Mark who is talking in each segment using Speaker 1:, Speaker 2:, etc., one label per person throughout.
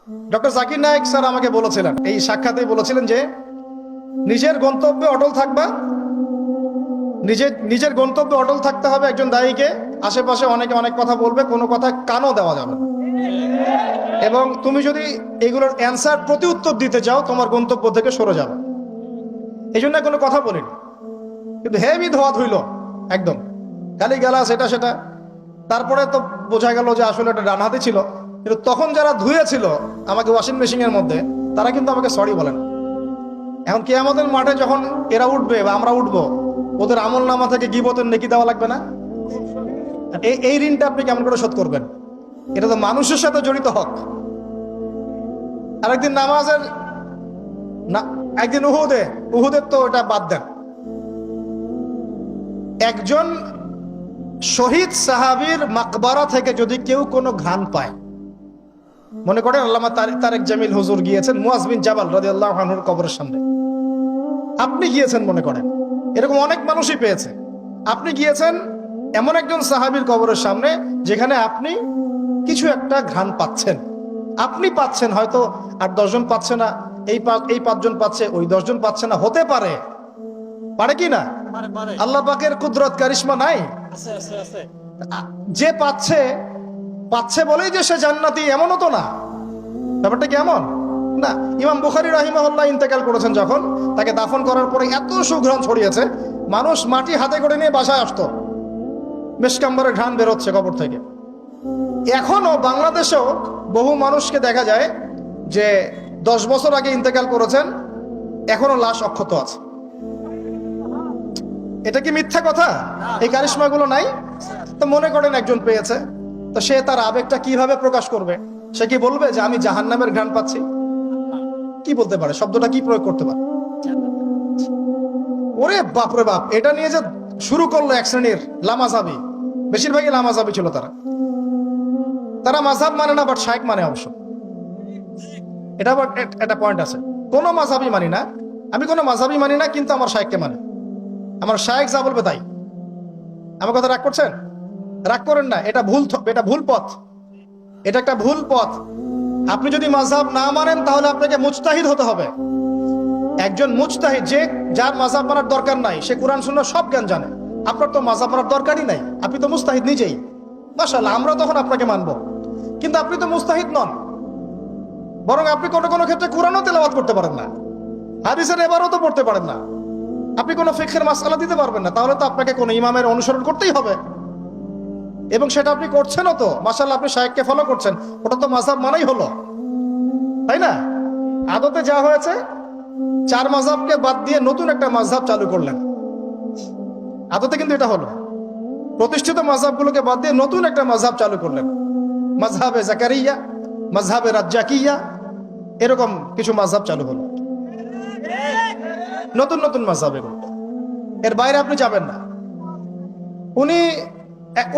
Speaker 1: Doctor Zakir Naik sir আমাকে বলেছিলেন, এই সাক্ষাতে বলেছিলেন যে নিজের গন্তব্যে অটল থাকবা, নিজের গন্তব্যে অটল থাকতে হবে। একজন দায়ীকে আশেপাশে অনেকে অনেক কথা বলবে, কোনো কথা কানও দেওয়া যাবে না। এবং তুমি যদি এগুলোর অ্যান্সার প্রতি উত্তর দিতে চাও, তোমার গন্তব্য থেকে সরে যাবে। এই জন্য কোনো কথা বলিনি, কিন্তু হেভি ধোয়া ধুইল একদম, গালি গালাস এটা সেটা। তারপরে তো বোঝা গেল যে আসলে এটা ডানহাতি ছিল, কিন্তু তখন যারা ধুয়েছিল আমাকে ওয়াশিং মেশিনের মধ্যে, তারা কিন্তু আমাকে সরি বলেন। এখন কিয়ামতের মাঠে যখন এরা উঠবে বা আমরা উঠবো, ওদের আমল নামা থেকে গীবতের নেকি দেওয়া লাগবে না? এই ঋণটা আপনি কেমন করে শোধ করবেন? এটা তো মানুষের সাথে জড়িত হক। আরেকদিন নামাজের না, একদিন উহুদের তো ওটা বাদ দেন। একজন শহীদ সাহাবীর মাকবারা থেকে যদি কেউ কোনো ঘ্রাণ পায়, মনে করেন আল্লামা তারেক জামিল হুজুর গিয়েছেন মুয়াজ বিন জাবাল রাদিয়াল্লাহু আনহুর কবরের সামনে, আপনি গিয়েছেন, মনে করেন এরকম অনেক মানুষই পেয়েছে, আপনি গিয়েছেন এমন একজন সাহাবীর কবরের সামনে যেখানে আপনি কিছু একটা ঘ্রাণ পাচ্ছেন, আপনি পাচ্ছেন, হয়তো 8-10 জন পাচ্ছে না, এই 5 জন পাচ্ছে, ওই 10 জন পাচ্ছে না, হতে পারে, পারে কি না? আল্লাহ পাকের কুদরত কারিশমা নাই? যে পাচ্ছে বলেই যে সে জান্নাতি, এমনও তো না। ব্যাপারটা কেমন না? ইমাম বুখারী রাহিমাহুল্লাহ ইন্তেকাল করেছেন, যখন তাকে দাফন করার পরে এত সুঘ্রাণ ছড়িয়েছে, মানুষ মাটি হাতে করে নিয়ে বাসায় আসতো, মেশকাম্বরের ঘ্রাণ বেরোচ্ছে কবর থেকে। এখনো বাংলাদেশেও বহু মানুষকে দেখা যায় যে 10 বছর আগে ইন্তেকাল করেছেন, এখনো লাশ অক্ষত আছে। এটা কি মিথ্যা কথা? এই কারিশমাগুলো নাই? তো মনে করেন একজন পেয়েছে, তো সে তার আবেগটা কিভাবে প্রকাশ করবে? সে কি বলবে যে আমি জাহান্নামের ঘ্রাণ পাচ্ছি? কি বলতে পারে? শব্দটা কি প্রয়োগ করতে পারে? ওরে বাপ রে বাপ, এটা নিয়ে যে শুরু করলো এক শ্রেণীর লামাজাবি, বেশিরভাগই লামাজাবি ছিল তারা মাযহাব মানে না, বাট শায়েখ মানে অবশ্য। এটা আবার একটা পয়েন্ট আছে, কোনো মাযহাবই মানি না, আমি কোনো মাযহাবই মানি না, কিন্তু আমার শায়েখকে মানি, আমার শায়েখ যা বলবে তাই। আমার কথা রাগ করছেন? রাগ করেন না, এটা ভুল পথ, এটা একটা ভুল পথ। আপনি যদি মাযহাব না মানেন, তাহলে আপনাকে মুজতাহিদ হতে হবে। একজন মুজতাহিদ, যার মাযহাব মানার দরকার নাই, সে কোরআন সুন্নাহ সব জ্ঞান জানে, আপনার তো মাযহাব মানার দরকারই নাই, আপনি তো মুজতাহিদ নিজেই। মাশাআল্লাহ, আমরা তখন আপনাকে মানবো, কিন্তু আপনি তো মুজতাহিদ নন, বরং আপনি কোনো ক্ষেত্রে কোরআনও তেলাওয়াত করতে পারেন না, হাদিসের এবারও তো পড়তে পারেন না, আপনি কোনো ফিকহের মাসআলা দিতে পারবেন না। তাহলে তো আপনাকে কোনো ইমামের অনুসরণ করতেই হবে, এবং সেটা আপনি করছেনও তো। মাশাআল্লাহ, আপনি শায়েখকে ফলো করছেন, ওটা তো মাযহাব মানাই হলো, তাই না? আদতে যা হয়েছে, 4 মাযহাবকে বাদ দিয়ে নতুন একটা মাযহাব চালু করলেন, আদতে কিন্তু এটা হলো। প্রতিষ্ঠিত মাযহাবগুলোকে বাদ দিয়ে নতুন একটা মাযহাব চালু করলেন, মাযহাবে জাকারিয়া, মাযহাবে রাজ্জাকিয়া, এরকম কিছু মাযহাব চালু হলো, নতুন নতুন মাযহাব। এগুলো এর বাইরে আপনি যাবেন না।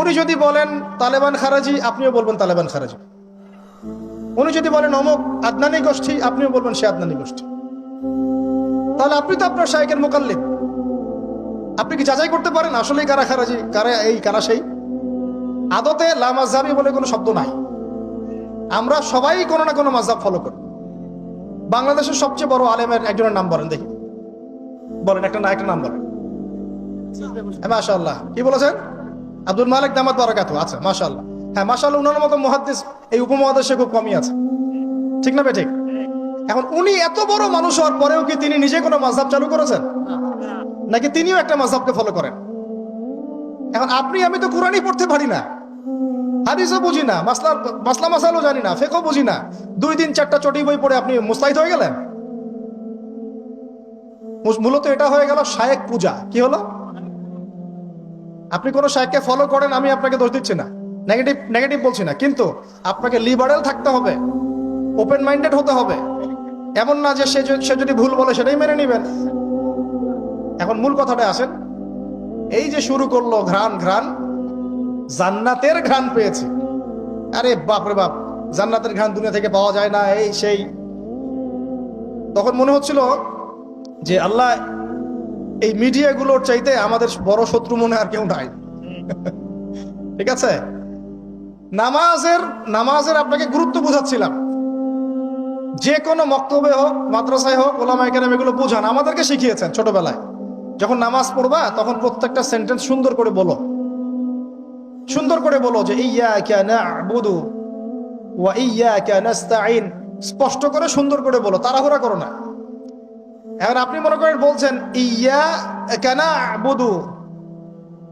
Speaker 1: উনি যদি বলেন তালেবান খারাজি, আপনিও বলবেন তালেবান খারাজি। উনি যদি বলেন অমুক আদনানি গোষ্ঠী, আপনিও বলবেন সে আদনানি গোষ্ঠী। তাহলে আপনি তো আপনার শায়েখের মুকাল্লিদ। আপনি কি যাচাই করতে পারেন আসলেই কারা খারাজি, কারা এই কারা সেই? আদতে লা মাযহাবি বলে কোনো শব্দ নাই, আমরা সবাই কোনো না কোনো মাযহাব ফলো করি। বাংলাদেশের সবচেয়ে বড় আলেমের একজনের নাম বলেন দেখি, বলেন একটা নাম বলেন। মাশাআল্লাহ, কি বলেছেন? আব্দুল মালিক দামাত বারাকাতুহু। আচ্ছা, মাশাআল্লাহ। হ্যাঁ, মাশাআল্লাহ, উনার মতো মুহাদ্দিস এই উপমহাদেশে খুব কমই আছে, ঠিক না ঠিক? এখন উনি এত বড় মানুষ হওয়ার পরেও কি তিনি নিজে কোনো মাযহাব চালু করেছেন, নাকি তিনিও একটা মাযহাবকে ফলো করেন? এখন আমি তো কোরআনই পড়তে পারি না, হাদিসও বুঝি না, মাসলা মাসালও জানি না, ফিকহও বুঝি না, 2 দিন 4টা চটি বই পড়ে আপনি মুস্তাহিদ হয়ে গেলেন? মূলত এটা হয়ে গেল শায়েখ পূজা। কি হলো? আপনি কোনো শায়েখকে ফলো করেন, আমি আপনাকে দোষ দিচ্ছি না, নেগেটিভ বলছি না, কিন্তু আপনাকে লিবারেল থাকতে হবে, ওপেন মাইন্ডেড হতে হবে। এমন না যে সে যদি ভুল বলে সেটাই মেনে নেবেন। এখন মূল কথাটা আসেন, এই যে শুরু করলো ঘ্রাণ, জান্নাতের ঘ্রাণ পেয়েছে। আরে বাপ রে বাপ, জান্নাতের ঘ্রাণ দুনিয়া থেকে পাওয়া যায় না, এই সেই। তখন মনে হচ্ছিল যে আল্লাহ, এই মিডিয়াগুলোর চাইতে আমাদের বড় শত্রু মনে আর কেউ নাই। ঠিক আছে, নামাজের আপনাকে গুরুত্ব বোঝাচ্ছিলাম, যে কোনো মক্তবে হোক, মাদ্রাসায় হোক, ওলামায়ে কেরাম এগুলো বুঝান, আমাদেরকে শিখিয়েছেন ছোটবেলায়। যখন নামাজ পড়বা তখন প্রত্যেকটা সেন্টেন্স সুন্দর করে বলো, সুন্দর করে বলো যে ইয়্যাকা না'বুদু ওয়া ইয়্যাকা নাস্তাঈন, স্পষ্ট করে সুন্দর করে বলো, তাড়াহুড়া করো না। এখন আপনি মনে করেন বলছেন ইয়্যাকা না'বুদু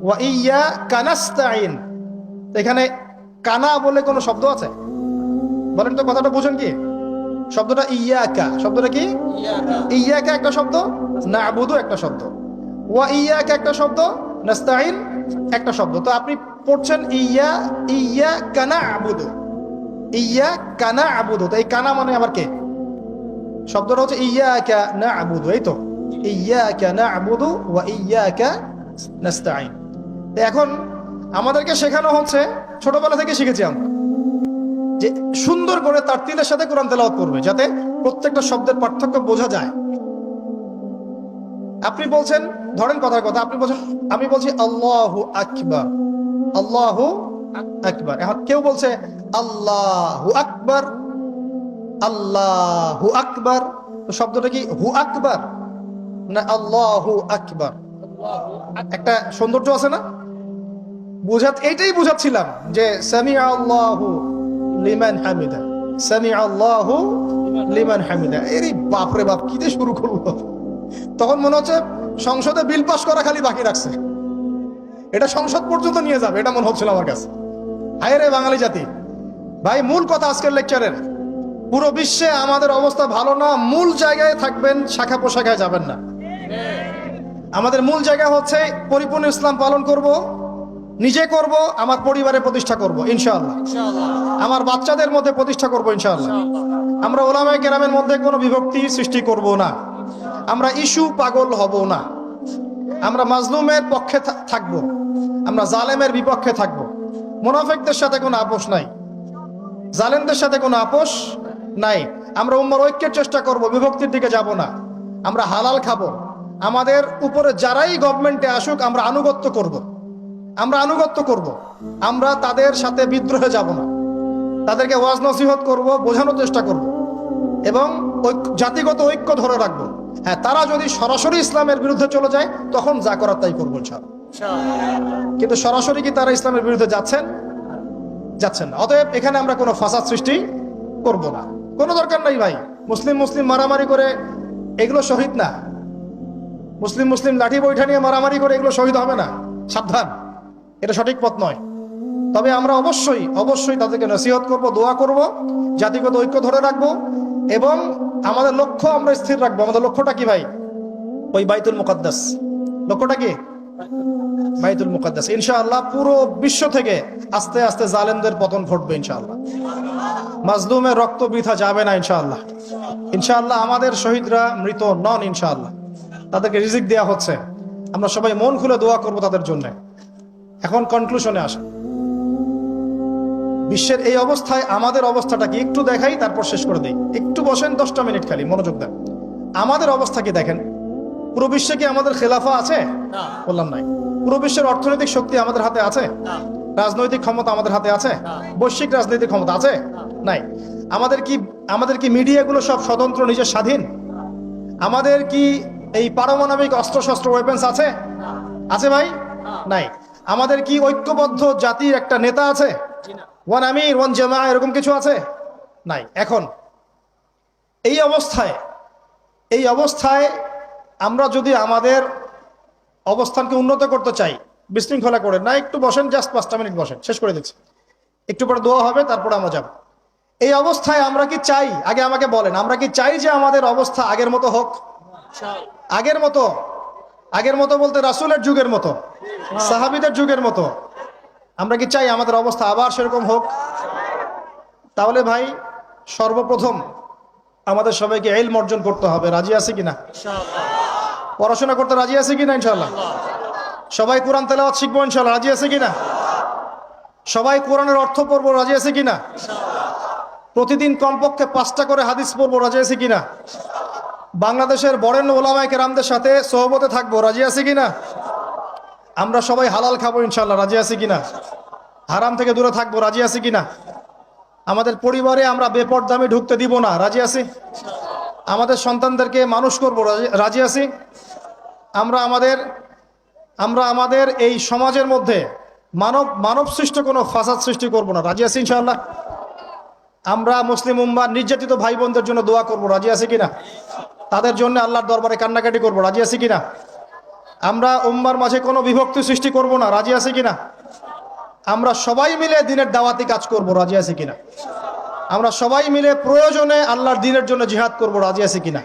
Speaker 1: ওয়া ইয়্যাকা নাস্তাঈন, এখানে কানা বলে কোনো শব্দ আছে? বলেন তো, কথাটা বুঝেন কি? শব্দটা ইয়াকা, শব্দটা কি? ইয়াকা একটা শব্দ, না'বুদু একটা শব্দ, ওয়া ইয়াকা একটা শব্দ, নাস্তাঈন একটা শব্দ। তো আপনি পড়ছেন ইয়াকা না'বুদু, ইয়াকা না'বুদু, তো এই কানা মানে আবার কে? শব্দটা হচ্ছে ইয়াকা না'বুদু, এই তো ইয়াকা না'বুদু ওয়া ইয়াকা নাস্তাঈন। এখন আমাদেরকে শেখানো হচ্ছে, ছোটবেলা থেকে শিখেছি আমরা যে সুন্দর করে তারতিলের সাথে কোরআন তেলাওয়াত করবে, যাতে প্রত্যেকটা শব্দের পার্থক্য বোঝা যায়। আপনি বলছেন, ধরেন কথার কথা, আপনি বলছেন, আমি বলছি আল্লাহু আকবার, আল্লাহু আকবার। এখন কেউ বলছে আল্লাহু আকবার, আল্লাহু আকবার, তো শব্দটা কি হু আকবার না আল্লাহু আকবার? একটা সৌন্দর্য আছে না? এইটাই বুঝাচ্ছিলাম যে সামিআ আল্লাহু লিমান হামিদা, সামিআ আল্লাহু লিমান হামিদা। এরই বাপরে বাপ, কি দিয়ে শুরু করলো? তখন মনে হচ্ছে সংসদে বিল পাস করা খালি বাকি রাখছে, এটা সংসদ পর্যন্ত নিয়ে যাবে, এটা মনে হচ্ছিল আমার কাছে। হায় রে বাঙালি জাতি! ভাই, মূল কথা আজকের লেকচারের, পুরো বিশ্বে আমাদের অবস্থা ভালো না, মূল জায়গায় থাকবেন, শাখা প্রশাখায় যাবেন না। আমাদের মূল জায়গা হচ্ছে পরিপূর্ণ ইসলাম পালন করব, নিজে করব, আমার পরিবারে প্রতিষ্ঠা করব ইনশাআল্লাহ, আমার বাচ্চাদের মধ্যে প্রতিষ্ঠা করব ইনশাআল্লাহ। আমরা ওলামায়ে কেরামের মধ্যে কোনো বিভক্তি সৃষ্টি করব না, আমরা ইস্যু পাগল হব না, আমরা মাজলুমের পক্ষে থাকব, আমরা জালেমের বিপক্ষে থাকব। মুনাফিকদের সাথে কোনো আপোষ নাই, জালেমদের সাথে কোনো আপোষ নাই। আমরা উম্মার ঐক্যের চেষ্টা করব, বিভক্তির দিকে যাব না। আমরা হালাল খাবো, আমাদের উপরে যারাই গভর্নমেন্টে আসুক আমরা আনুগত্য করব, আমরা আনুগত্য করব, আমরা তাদের সাথে বিদ্রোহে যাব না, তাদেরকে ওয়াজ নসিহত করব, বোঝানোর চেষ্টা করব এবং জাতিগত ঐক্য ধরে রাখবো। হ্যাঁ, তারা যদি সরাসরি ইসলামের বিরুদ্ধে চলে যায় তখন যা করার তাই করবো ইনশাআল্লাহ। কিন্তু সরাসরি কি তারা ইসলামের বিরুদ্ধে যাচ্ছেন? যাচ্ছেন না। অতএব এখানে আমরা কোনো ফাসাদ সৃষ্টি করব না, কোনো দরকার নাই ভাই। মুসলিম মুসলিম মারামারি করে এগুলো শহীদ না, মুসলিম মুসলিম লাঠি বৈঠা নিয়ে মারামারি করে এগুলো শহীদ হবে না, সাবধান, এটা সঠিক পথ নয়। তবে আমরা অবশ্যই অবশ্যই তাদেরকে নসিহত করব, দোয়া করব, জাতিগত ঐক্য ধরে রাখবো এবং আমাদের লক্ষ্য আমরা স্থির রাখবো। আমাদের লক্ষ্যটা কি ভাই? ওই বাইতুল মুকাদ্দাস। লক্ষ্যটা কি? বাইতুল মুকাদ্দাস। ইনশাআল্লাহ পুরো বিশ্ব থেকে আস্তে আস্তে জালেমদের পতন ঘটবে ইনশাআল্লাহ, মাজলুমের রক্ত বৃথা যাবে না ইনশাআল্লাহ। ইনশাআল্লাহ আমাদের শহীদরা মৃত নন ইনশাআল্লাহ, তাদেরকে রিজিক দেওয়া হচ্ছে। আমরা সবাই মন খুলে দোয়া করব তাদের জন্য। এখন কনক্লুশনে আসা, বিশ্বের এই অবস্থায় আমাদের অবস্থাটা কি একটু দেখাই, তারপর শেষ করে দেই। একটু বসেন, 10টা মিনিট খালি মনোযোগ দেন। আমাদের অবস্থা কি দেখেন? পুরো বিশ্বে কি আমাদের খেলাফা আছে? বললাম নাই। পুরো বিশ্বের অর্থনৈতিক শক্তি আমাদের হাতে আছে? রাজনৈতিক ক্ষমতা আমাদের হাতে আছে? বৈশ্বিক রাজনৈতিক ক্ষমতা আছে? নাই। আমাদের কি মিডিয়াগুলো সব স্বতন্ত্র, নিজের স্বাধীন? আমাদের কি এই পারমাণবিক অস্ত্রশস্ত্র ওয়েপেন্স আছে? আছে ভাই? নাই। আমাদের কি ঐক্যবদ্ধ জাতির একটা নেতা আছে? ওয়ান আমির, ওয়ান জামা, এরকম কিছু আছে? নাই। এখন এই অবস্থায় আমরা যদি আমাদের অবস্থানকে উন্নত করতে চাই, বিশৃঙ্খলা করে না, একটু বসেন, জাস্ট 5টা মিনিট বসেন, শেষ করে দিচ্ছি। একটু পরে দোয়া হবে, তারপরে আমরা যাব। এই অবস্থায় আমরা কি চাই? আগে আমাকে বলেন, আমরা কি চাই যে আমাদের অবস্থা আগের মতো হোক? আগের মতো বলতে রাসূলের যুগের মতো, সাহাবীদের যুগের মতো আমরা কি চাই আমাদের অবস্থা আবার সেরকম হোক? তাহলে ভাই, সর্বপ্রথম আমাদের সবাইকে ইলম অর্জন করতে হবে। রাজি আছে কিনা? পড়াশোনা করতে রাজি আছে কিনা? ইনশাআল্লাহ। সবাই কোরআন তেলাওয়াত শিখবো ইনশাআল্লাহ। রাজি আছে কিনা? সবাই কোরআনের অর্থ পড়বো। রাজি আছে কিনা? প্রতিদিন কমপক্ষে 5টা করে হাদিস পড়বো। রাজি আছে কিনা? বাংলাদেশের বরেণ্য ওলামায়ে কেরামদের সাথে সোহবতে থাকবো। রাজি আছে কিনা? আমরা সবাই হালাল খাবো ইনশাআল্লাহ। রাজি আছে কিনা? হারাম থেকে দূরে থাকবো। রাজি আছে কিনা? আমাদের পরিবারে আমরা বেপরদামি ঢুকতে দিব না, রাজি আছি? আমাদের সন্তানদেরকে মানুষ করব, রাজি আছি? আমরা আমাদের এই সমাজের মধ্যে মানব সৃষ্ট কোনো ফাসাদ সৃষ্টি করব না, রাজি আছি ইনশাআল্লাহ? আমরা মুসলিম উম্মার নির্যাতিত ভাই বোনদের জন্য দোয়া করব, রাজি আছি কিনা? তাদের জন্য আল্লাহর দরবারে কান্নাকাটি করব, রাজি আছি কিনা? আমরা উম্মার মাঝে কোনো বিভক্তি সৃষ্টি করব না, রাজি আছি কিনা? আমরা সবাই মিলে দ্বীনের দাওয়াতি কাজ করব, রাজি আছি কিনা? আমরা সবাই মিলে প্রয়োজনে আল্লাহর দ্বীনের জন্য জিহাদ করব, রাজি আছি কিনা?